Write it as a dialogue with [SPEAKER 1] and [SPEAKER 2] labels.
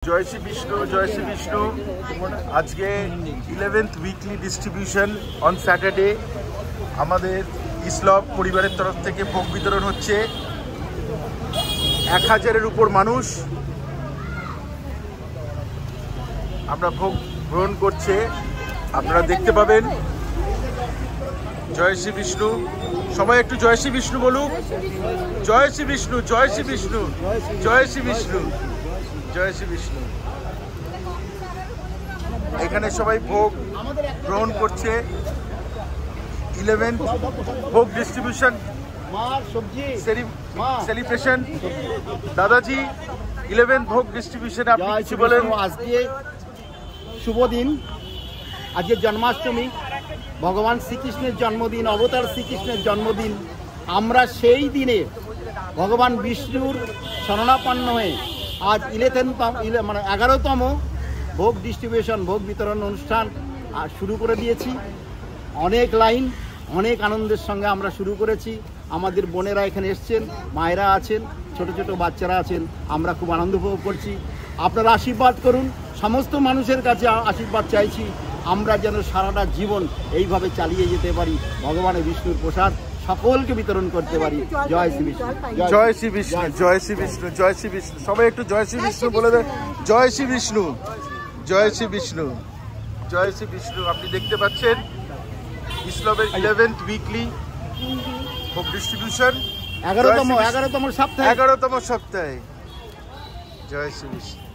[SPEAKER 1] জয় শ্রী বিষ্ণু, জয় শ্রী বিষ্ণু। আজকে 11th weekly distribution on Saturday আমাদের ইসলাম পরিবারের তরফ থেকে ভোগ বিতরণ হচ্ছে। 1000-এর উপর মানুষ আমরা ভোগ গ্রহণ করছে, আপনারা দেখতে পাবেন। জয় শ্রী বিষ্ণু। সবাই একটু জয় শ্রী বিষ্ণু বলুক। জয় শ্রী বিষ্ণু, জয় শ্রী বিষ্ণু, জয় শ্রী বিষ্ণু, জয় শ্রী বিষ্ণু। এখানে সবাই ভোগ গ্রহণ করছে। 11th ভোগ ডিস্ট্রিবিউশন সেলিব্রেশন। দাদাজি, 11th ভোগ ডিস্ট্রিবিউশন আপনি কিছু বলেন।
[SPEAKER 2] আজকে শুভ দিন, আজকে জন্মাষ্টমী, ভগবান শ্রীকৃষ্ণের জন্মদিন, অবতার শ্রীকৃষ্ণের জন্মদিন। আমরা সেই দিনে ভগবান বিষ্ণুর শরণাপন্ন হয়ে আজ 11তম ভোগ ডিস্ট্রিবিউশন, ভোগ বিতরণ অনুষ্ঠান শুরু করে দিয়েছি। অনেক লাইন, অনেক আনন্দের সঙ্গে আমরা শুরু করেছি। আমাদের বোনেরা এখানে এসছেন, মায়েরা আছেন, ছোট ছোট বাচ্চারা আছেন। আমরা খুব আনন্দ উপভোগ করছি। আপনারা আশীর্বাদ করুন। সমস্ত মানুষের কাছে আশীর্বাদ চাইছি, আমরা যেন সারাটা জীবন এইভাবে চালিয়ে যেতে পারি, ভগবানের বিষ্ণুর প্রসাদ সকলকে বিতরণ করতে পারি। জয় শ্রী বিষ্ণু,
[SPEAKER 1] জয় শ্রী বিষ্ণু, জয় শ্রী বিষ্ণু, জয় শ্রী বিষ্ণু। সবাই একটু জয় শ্রী বিষ্ণু বলে দেন। জয় শ্রী বিষ্ণু, জয় শ্রী বিষ্ণু, জয় শ্রী বিষ্ণু। আপনি দেখতে পাচ্ছেন ইসলামের 11th উইকলি ভোগ ডিস্ট্রিবিউশন
[SPEAKER 2] 11তম সপ্তাহে।
[SPEAKER 1] জয় শ্রী বিষ্ণু।